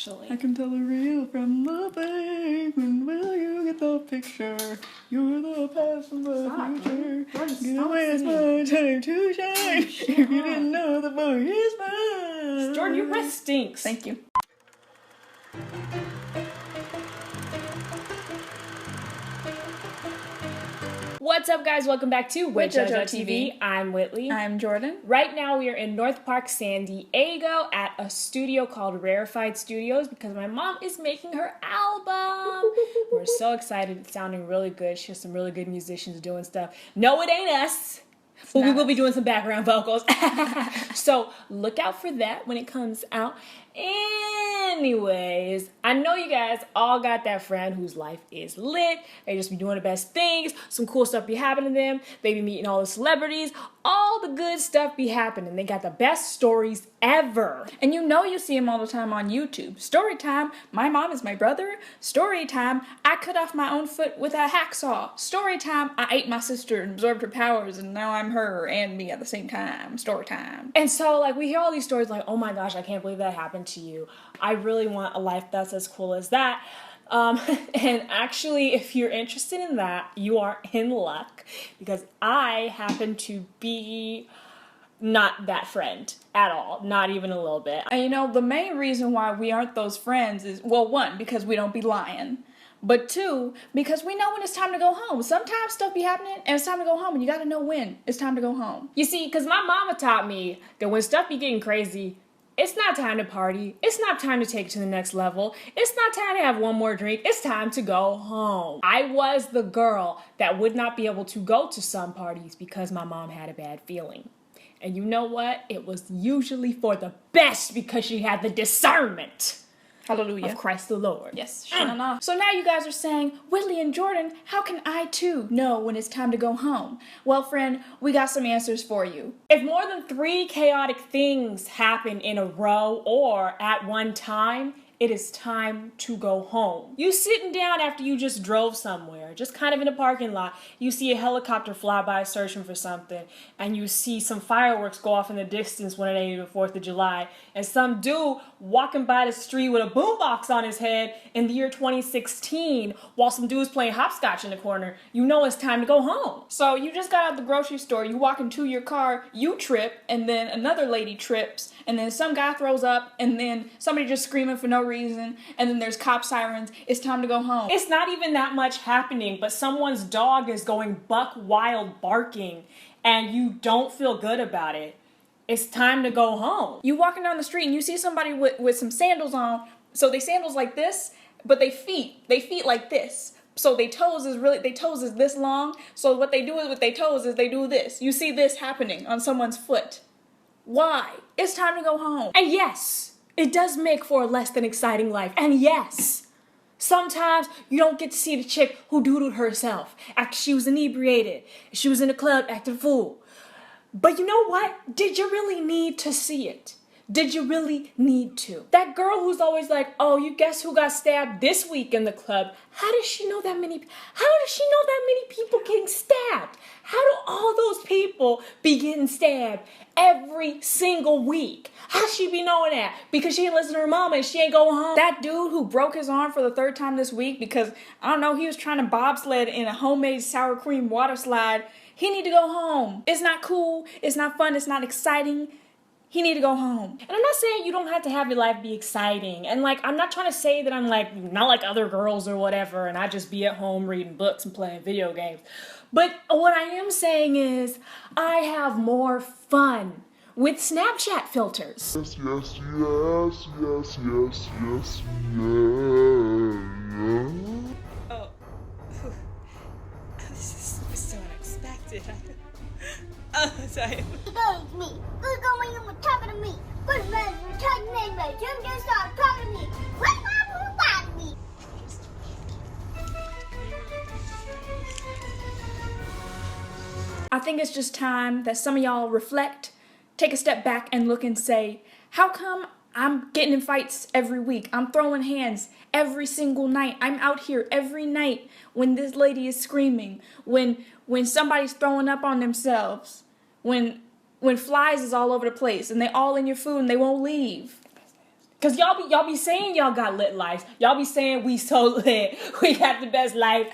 actually. I can tell the real from the fake. When will you get the picture? You're the past and the future. Gonna waste my time to shine. If you didn't know the boy is mine. Jordan, your breath stinks. Thank you. What's up, guys? Welcome back to WhitJojoTV. I'm Whitley. I'm Jordan. Right now, we are in North Park, San Diego at a studio called Rarefied Studios because my mom is making her album. We're so excited. It's sounding really good. She has some really good musicians doing stuff. No, it ain't us. But we will be doing some background vocals. So look out for that when it comes out. Anyways, I know you guys all got that friend whose life is lit. They just be doing the best things. Some cool stuff be happening to them. They be meeting all the celebrities. All the good stuff be happening. They got the best stories ever. And you know you see them all the time on YouTube. Story time, my mom is my brother. Story time, I cut off my own foot with a hacksaw. Story time, I ate my sister and absorbed her powers and now I'm her and me at the same time. Story time. And so, like, we hear all these stories like, oh my gosh, I can't believe that happened to you. I really want a life that's as cool as that. And actually, if you're interested in that, you are in luck because I happen to be not that friend at all, not even a little bit. And you know, the main reason why we aren't those friends is, well, one, because we don't be lying. But two, because we know when it's time to go home. Sometimes stuff be happening and it's time to go home and you gotta know when it's time to go home. You see, because my mama taught me that when stuff be getting crazy, it's not time to party. It's not time to take it to the next level. It's not time to have one more drink. It's time to go home. I was the girl that would not be able to go to some parties because my mom had a bad feeling. And you know what? It was usually for the best because she had the discernment. Hallelujah. Of Christ the Lord. Yes. So now you guys are saying, Whitley and Jordan, how can I too know when it's time to go home? Well, friend, we got some answers for you. If more than 3 chaotic things happen in a row or at one time, it is time to go home. You sitting down after you just drove somewhere, just kind of in a parking lot, you see a helicopter fly by searching for something, and you see some fireworks go off in the distance when it ain't even 4th of July, and some dude walking by the street with a boombox on his head in the year 2016 while some dude's playing hopscotch in the corner. You know it's time to go home. So you just got out the grocery store, you walk into your car, you trip, and then another lady trips, and then some guy throws up, and then somebody just screaming for no reason, and then there's cop sirens. It's time to go home. It's not even that much happening, but someone's dog is going buck wild barking, and you don't feel good about it. It's time to go home. You walking down the street and you see somebody with some sandals on. So they sandals like this, but they feet like this. So their toes is this long. So what they do with their toes is they do this. You see this happening on someone's foot. Why? It's time to go home. And yes, it does make for a less than exciting life. And yes, sometimes you don't get to see the chick who doodled herself after she was inebriated. She was in a club acting a fool. But you know what? Did you really need to see it? Did you really need to? That girl who's always like, oh, you guess who got stabbed this week in the club? How does she know that many people getting stabbed? How do all those people be getting stabbed every single week? How does she be knowing that? Because she ain't listen to her mama and she ain't going home. That dude who broke his arm for the 3rd time this week because, I don't know, he was trying to bobsled in a homemade sour cream water slide. He need to go home. It's not cool. It's not fun. It's not exciting. He need to go home. And I'm not saying you don't have to have your life be exciting. And like, I'm not trying to say that I'm like, not like other girls or whatever, and I just be at home reading books and playing video games. But what I am saying is, I have more fun with Snapchat filters. Yes, yes, yes, yes, yes, yes, yes. Oh. This is so unexpected. Oh, sorry. It's me. Good going you were talking to me. Good man, you're talking to me. You just start talking to me. What about me? I think it's just time that some of y'all reflect, take a step back and look and say, how come I'm getting in fights every week? I'm throwing hands every single night. I'm out here every night when this lady is screaming, when somebody's throwing up on themselves, when flies is all over the place and they all in your food and they won't leave. Cause y'all be saying y'all got lit lives. Y'all be saying we so lit. We got the best life.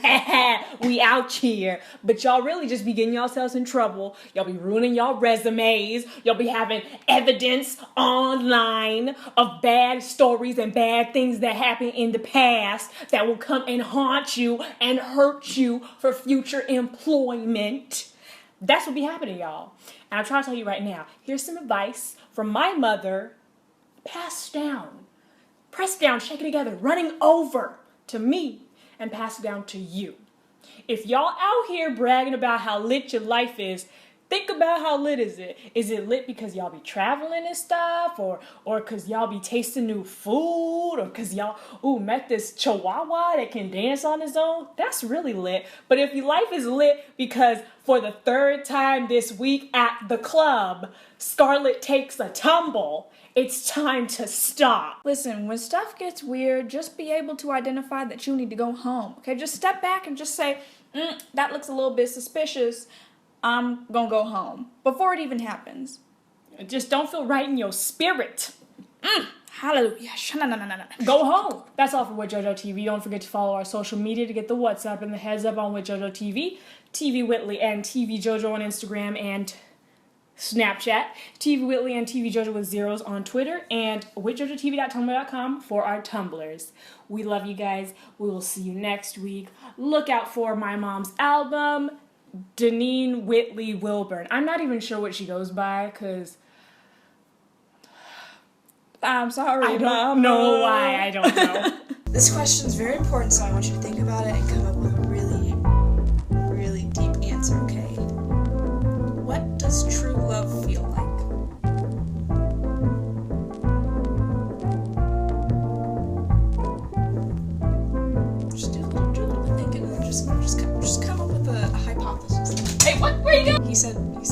We out here. But y'all really just be getting yourselves in trouble. Y'all be ruining y'all resumes. Y'all be having evidence online of bad stories and bad things that happened in the past that will come and haunt you and hurt you for future employment. That's what be happening, y'all. And I'm trying to tell you right now, here's some advice from my mother, passed down, pressed down, shaken together, running over to me and passed down to you. If y'all out here bragging about how lit your life is, think about how lit is it. Is it lit because y'all be traveling and stuff, or because y'all be tasting new food, or because y'all met this chihuahua that can dance on his own? That's really lit. But if your life is lit because for the third time this week at the club, Scarlett takes a tumble, it's time to stop. Listen, when stuff gets weird, just be able to identify that you need to go home. Okay, just step back and just say, that looks a little bit suspicious. I'm gonna go home before it even happens. Just don't feel right in your spirit. Hallelujah. Go home. That's all for WhitJojoTV. Don't forget to follow our social media to get the what's up and the heads up on WhitJojoTV, tvwhitley and tvjojo on Instagram and Snapchat, tvwhitley and tvjojo with zeros on Twitter, and WhitJojoTV.tumblr.com for our Tumblrs. We love you guys. We will see you next week. Look out for my mom's album, Deneen Whitley Wilburn. I'm not even sure what she goes by, because I'm sorry, I don't know why. I don't know. This question is very important, so I want you to think about it and come up with a really, really deep answer, okay? What does true love feel like? Just do a little bit of thinking and just come up with a hypothesis. Hey, what? Where you going? He said